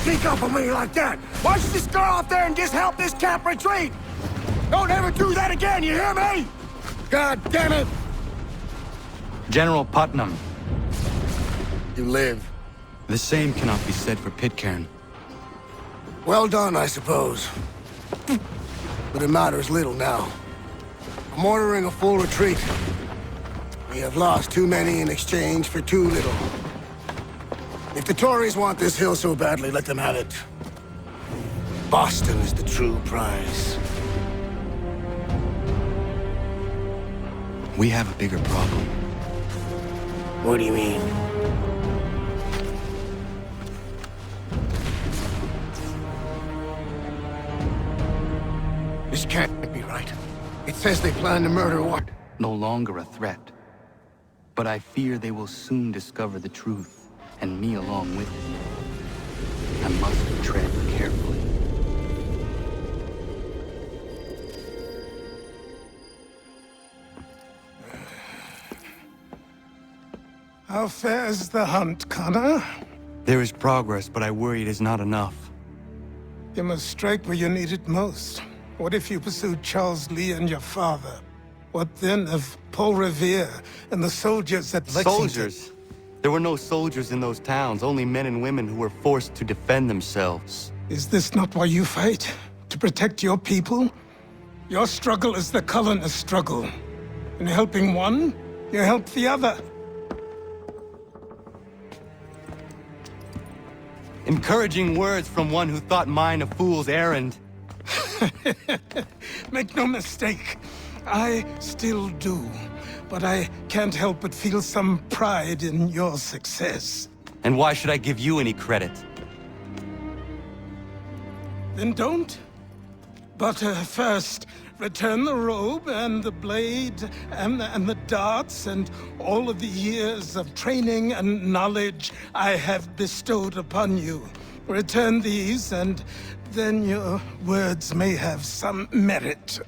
sneak up on me like that? Why don't you just go out there and just help this camp retreat? Don't ever do that again, you hear me? God damn it! General Putnam. You live. The same cannot be said for Pitcairn. Well done, I suppose. But it matters little now. I'm ordering a full retreat. We have lost too many in exchange for too little. If the Tories want this hill so badly, let them have it. Boston is the true prize. We have a bigger problem. What do you mean? This can't be right. It says they plan to murder what? No longer a threat. But I fear they will soon discover the truth, and me along with it. I must tread carefully. How fares the hunt, Connor? There is progress, but I worry it is not enough. You must strike where you need it most. What if you pursued Charles Lee and your father? What then of Paul Revere and the soldiers at Lexington? Soldiers? There were no soldiers in those towns, only men and women who were forced to defend themselves. Is this not why you fight? To protect your people? Your struggle is the colonist struggle. In helping one, you help the other. Encouraging words from one who thought mine a fool's errand. Make no mistake, I still do. But I can't help but feel some pride in your success. And why should I give you any credit? Then don't. But first, return the robe and the blade and the darts and all of the years of training and knowledge I have bestowed upon you. Return these, and then your words may have some merit.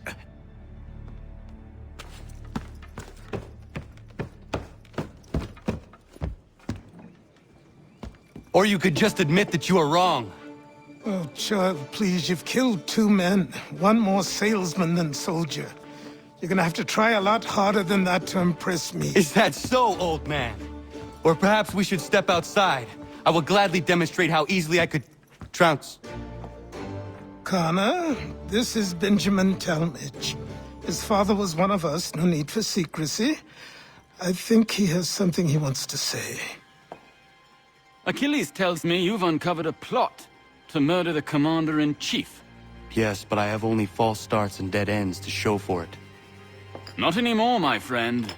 Or you could just admit that you are wrong. Oh, child, please, you've killed 2 men. One more salesman than soldier. You're gonna have to try a lot harder than that to impress me. Is that so, old man? Or perhaps we should step outside. I will gladly demonstrate how easily I could trounce. Connor, this is Benjamin Talmadge. His father was one of us, no need for secrecy. I think he has something he wants to say. Achilles tells me you've uncovered a plot to murder the Commander-in-Chief. Yes, but I have only false starts and dead ends to show for it. Not anymore, my friend.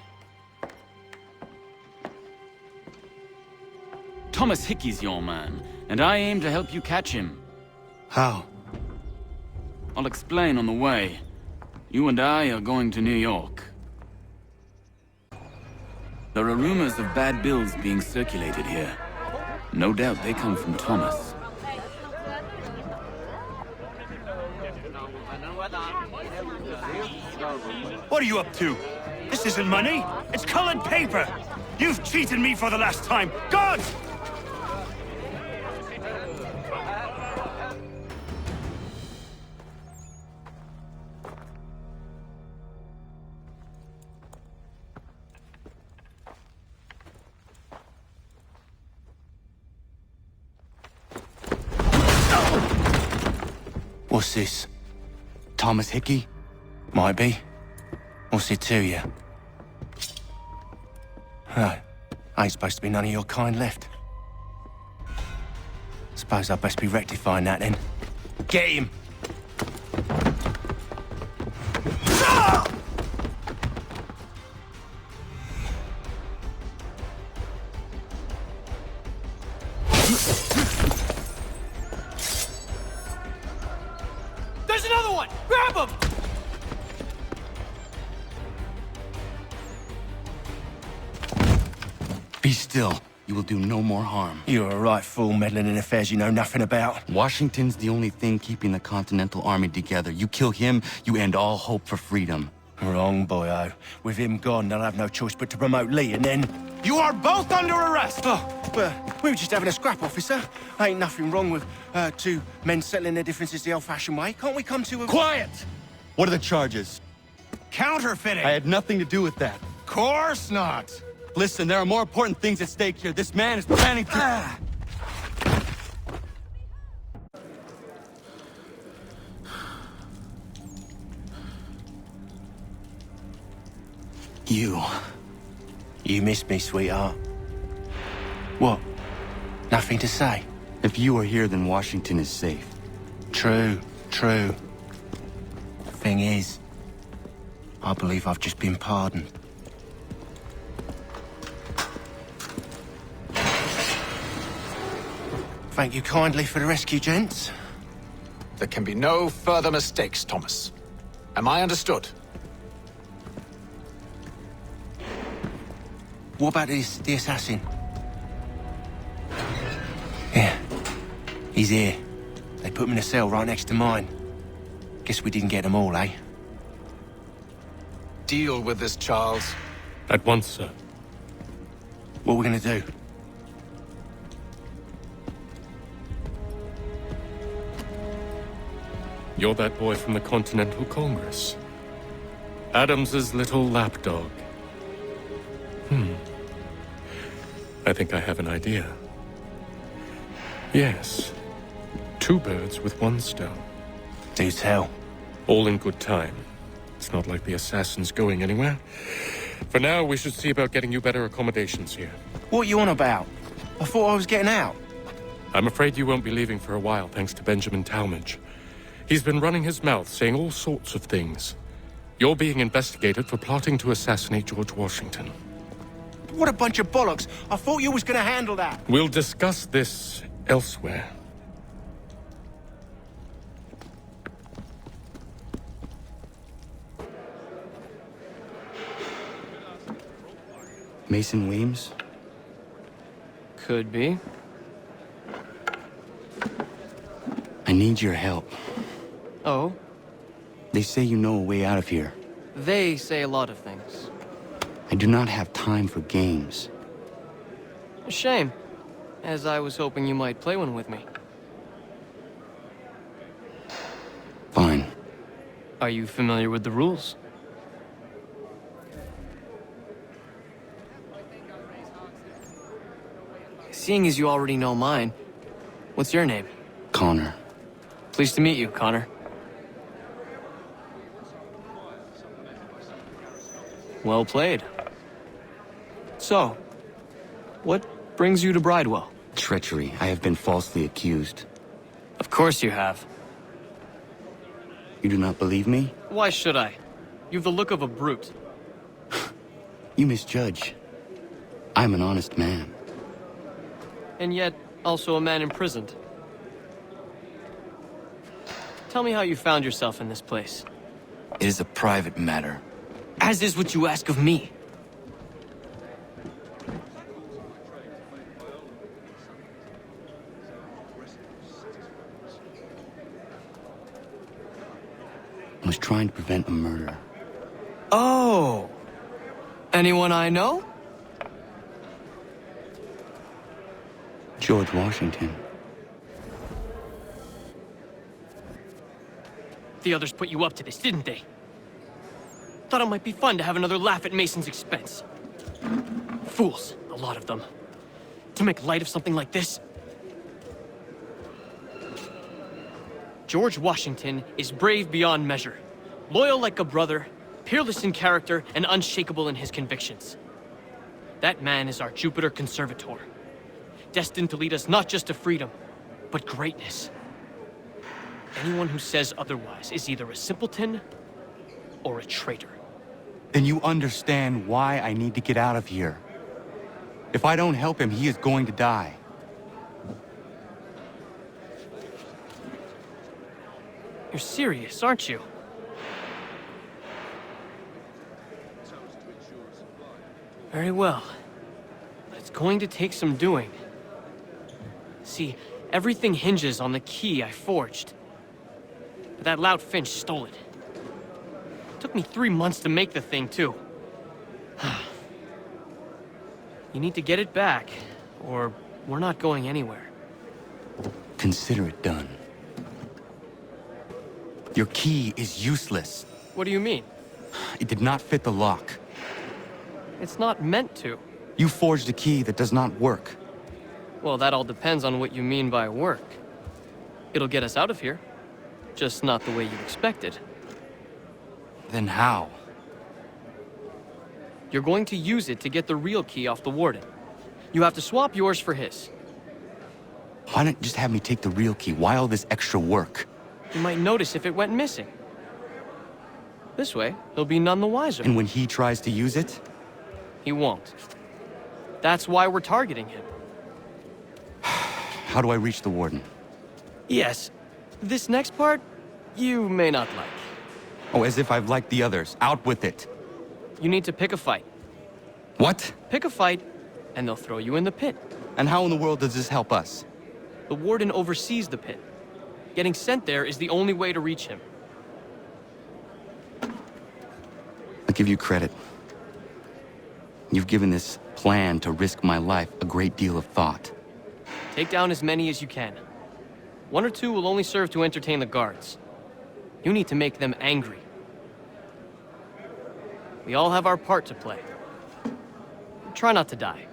Thomas Hickey's your man, and I aim to help you catch him. How? I'll explain on the way. You and I are going to New York. There are rumors of bad bills being circulated here. No doubt they come from Thomas. What are you up to? This isn't money. It's colored paper. You've cheated me for the last time. God! What's this? Thomas Hickey? Might be. What's it to you? No, ain't supposed to be none of your kind left. Suppose I'd best be rectifying that then. Get him! There's another one! Grab him! Be still. You will do no more harm. You're a right fool meddling in affairs you know nothing about. Washington's the only thing keeping the Continental Army together. You kill him, you end all hope for freedom. Wrong, boyo. With him gone, they'll have no choice but to promote Lee, and then... You are both under arrest! Oh, well, we were just having a scrap, officer. Ain't nothing wrong with two men settling their differences the old-fashioned way. Can't we come to a... Quiet! What are the charges? Counterfeiting! I had nothing to do with that. Course not! Listen, there are more important things at stake here. This man is planning to... You missed me, sweetheart. What? Nothing to say? If you are here, then Washington is safe. True. Thing is, I believe I've just been pardoned. Thank you kindly for the rescue, gents. There can be no further mistakes, Thomas. Am I understood? What about the assassin? Yeah, he's here. They put him in a cell right next to mine. Guess we didn't get them all, eh? Deal with this, Charles. At once, sir. What are we gonna do? You're that boy from the Continental Congress. Adams's little lapdog. I think I have an idea. Yes. Two birds with one stone. Do tell. All in good time. It's not like the assassin's going anywhere. For now, we should see about getting you better accommodations here. What are you on about? I thought I was getting out. I'm afraid you won't be leaving for a while, thanks to Benjamin Talmadge. He's been running his mouth, saying all sorts of things. You're being investigated for plotting to assassinate George Washington. What a bunch of bollocks. I thought you was gonna handle that. We'll discuss this elsewhere. Mason Weems? Could be. I need your help. Oh? They say you know a way out of here. They say a lot of things. I do not have time for games. A shame, as I was hoping you might play one with me. Fine. Are you familiar with the rules? Seeing as you already know mine, what's your name? Connor. Pleased to meet you, Connor. Well played. So, what brings you to Bridewell? Treachery. I have been falsely accused. Of course you have. You do not believe me? Why should I? You've the look of a brute. You misjudge. I'm an honest man. And yet, also a man imprisoned. Tell me how you found yourself in this place. It is a private matter. As is what you ask of me. I was trying to prevent a murder. Oh! Anyone I know? George Washington. The others put you up to this, didn't they? Thought it might be fun to have another laugh at Mason's expense. Fools, a lot of them. To make light of something like this. George Washington is brave beyond measure, loyal like a brother, peerless in character, and unshakable in his convictions. That man is our Jupiter Conservator, destined to lead us not just to freedom, but greatness. Anyone who says otherwise is either a simpleton or a traitor. Then you understand why I need to get out of here. If I don't help him, he is going to die. You're serious, aren't you? Very well. But it's going to take some doing. See, everything hinges on the key I forged. But that lout Finch stole it. Took me 3 months to make the thing, too. You need to get it back, or we're not going anywhere. Consider it done. Your key is useless. What do you mean? It did not fit the lock. It's not meant to. You forged a key that does not work. Well, that all depends on what you mean by work. It'll get us out of here. Just not the way you expected. Then how? You're going to use it to get the real key off the Warden. You have to swap yours for his. Why not just have me take the real key? Why all this extra work? You might notice if it went missing. This way, he'll be none the wiser. And when he tries to use it? He won't. That's why we're targeting him. How do I reach the Warden? Yes. This next part, you may not like. Oh, as if I've liked the others. Out with it. You need to pick a fight. What? Pick a fight, and they'll throw you in the pit. And how in the world does this help us? The Warden oversees the pit. Getting sent there is the only way to reach him. I'll give you credit. You've given this plan to risk my life a great deal of thought. Take down as many as you can. 1 or 2 will only serve to entertain the guards. You need to make them angry. We all have our part to play. Try not to die.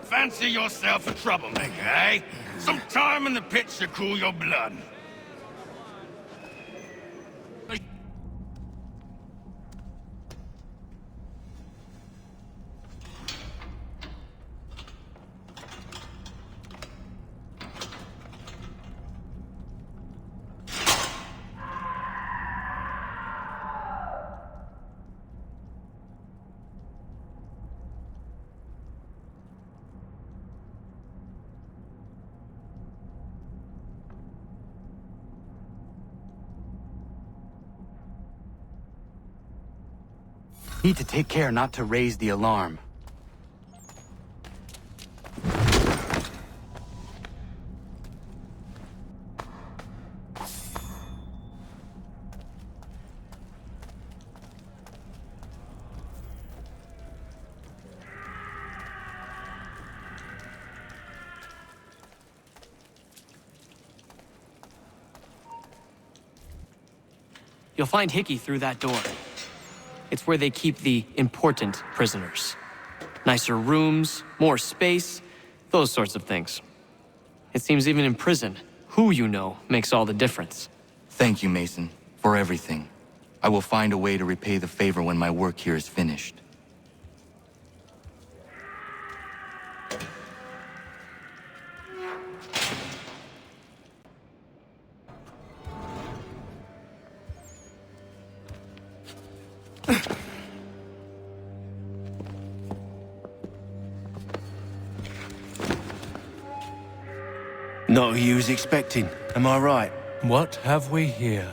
Fancy yourself a troublemaker, eh? Some time in the pit should cool your blood. Need to take care not to raise the alarm. You'll find Hickey through that door. It's where they keep the important prisoners. Nicer rooms, more space, those sorts of things. It seems even in prison, who you know makes all the difference. Thank you, Mason, for everything. I will find a way to repay the favor when my work here is finished. Not who you was expecting, am I right? What have we here?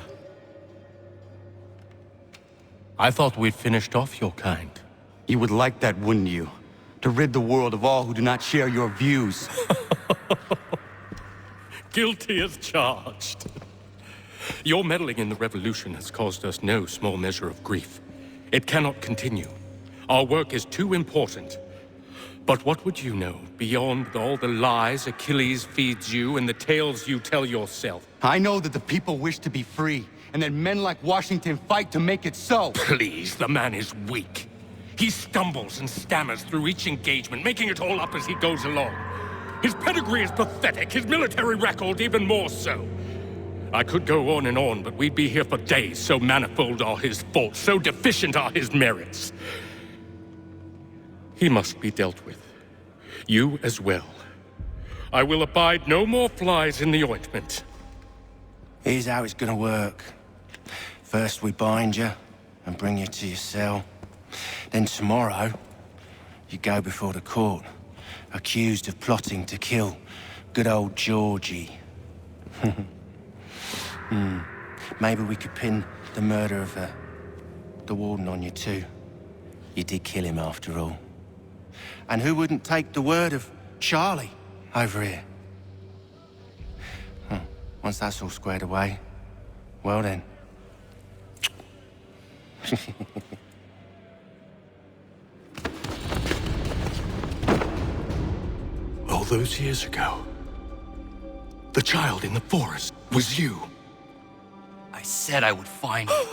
I thought we'd finished off your kind. You would like that, wouldn't you? To rid the world of all who do not share your views. Guilty as charged. Your meddling in the revolution has caused us no small measure of grief. It cannot continue. Our work is too important. But what would you know beyond all the lies Achilles feeds you and the tales you tell yourself? I know that the people wish to be free, and that men like Washington fight to make it so. Please, the man is weak. He stumbles and stammers through each engagement, making it all up as he goes along. His pedigree is pathetic, his military record even more so. I could go on, but we'd be here for days, so manifold are his faults, so deficient are his merits. He must be dealt with. You as well. I will abide no more flies in the ointment. Here's how it's gonna work. First we bind you and bring you to your cell. Then tomorrow, you go before the court, accused of plotting to kill good old Georgie. Maybe we could pin the murder of the Warden on you too. You did kill him after all. And who wouldn't take the word of Charlie over here? Once that's all squared away, well then. All those years ago, the child in the forest was you. I said I would find you.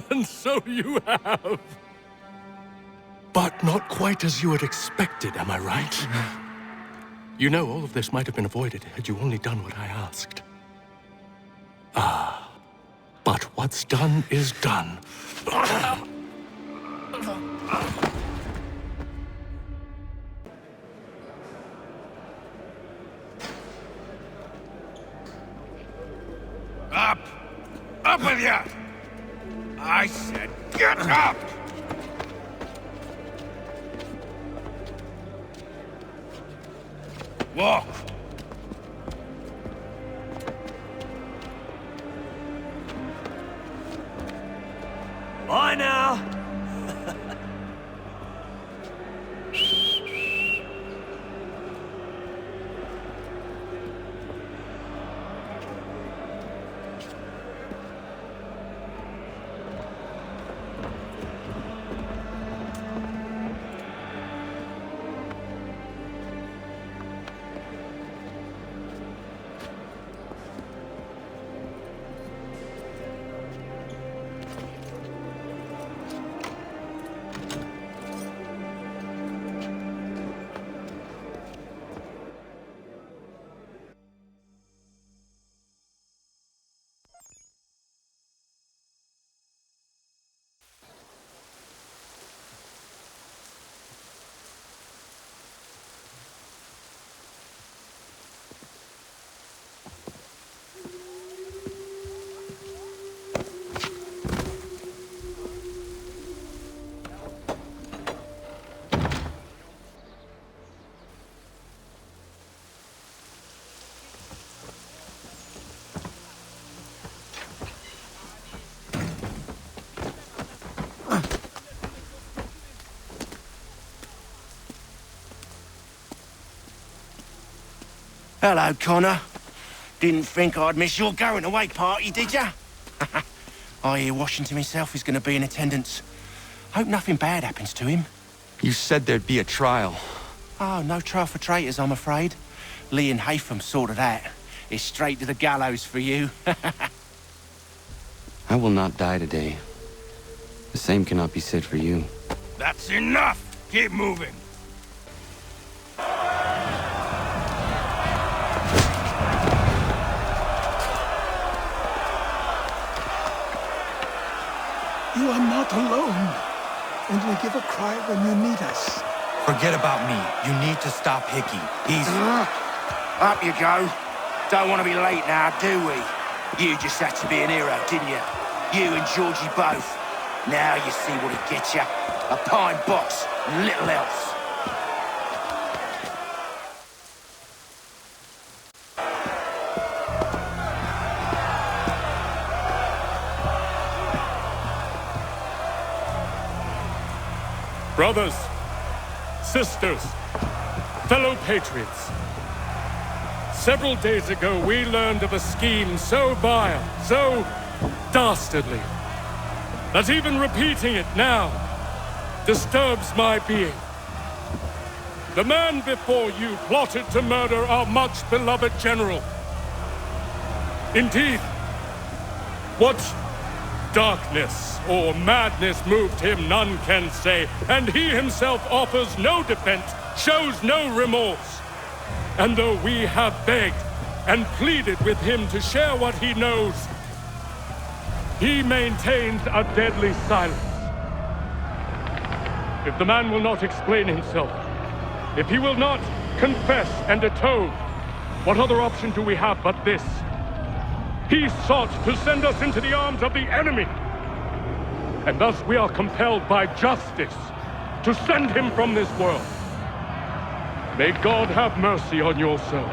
And so you have. But not quite as you had expected, am I right? You know, all of this might have been avoided had you only done what I asked. Ah, but what's done is done. Up! Up with you! I said get up! Walk! Bye now! Hello, Connor. Didn't think I'd miss your going-away party, did ya? I hear Washington himself is going to be in attendance. Hope nothing bad happens to him. You said there'd be a trial. Oh, no trial for traitors, I'm afraid. Lee and Haytham sorted that. It's straight to the gallows for you. I will not die today. The same cannot be said for you. That's enough! Keep moving! You are not alone. Only give a cry when you need us. Forget about me. You need to stop Hickey. He's... Up you go. Don't want to be late now, do we? You just had to be an hero, didn't you? You and Georgie both. Now you see what he gets you. A pine box, little else. Brothers, sisters, fellow patriots. Several days ago, we learned of a scheme so vile, so dastardly, that even repeating it now disturbs my being. The man before you plotted to murder our much-beloved general. Indeed, what darkness or madness moved him, none can say, and he himself offers no defense, shows no remorse. And though we have begged and pleaded with him to share what he knows, he maintains a deadly silence. If the man will not explain himself, if he will not confess and atone, what other option do we have but this? He sought to send us into the arms of the enemy. And thus we are compelled by justice to send him from this world. May God have mercy on your soul.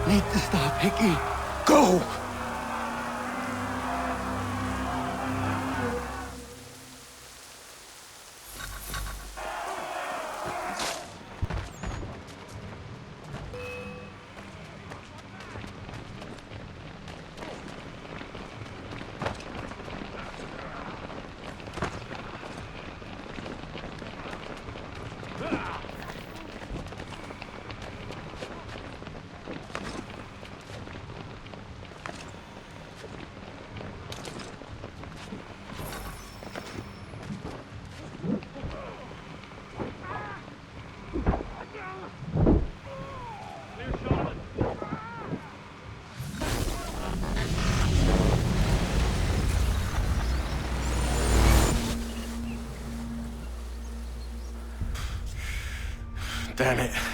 Need to stop, Hickey. Go! Damn it.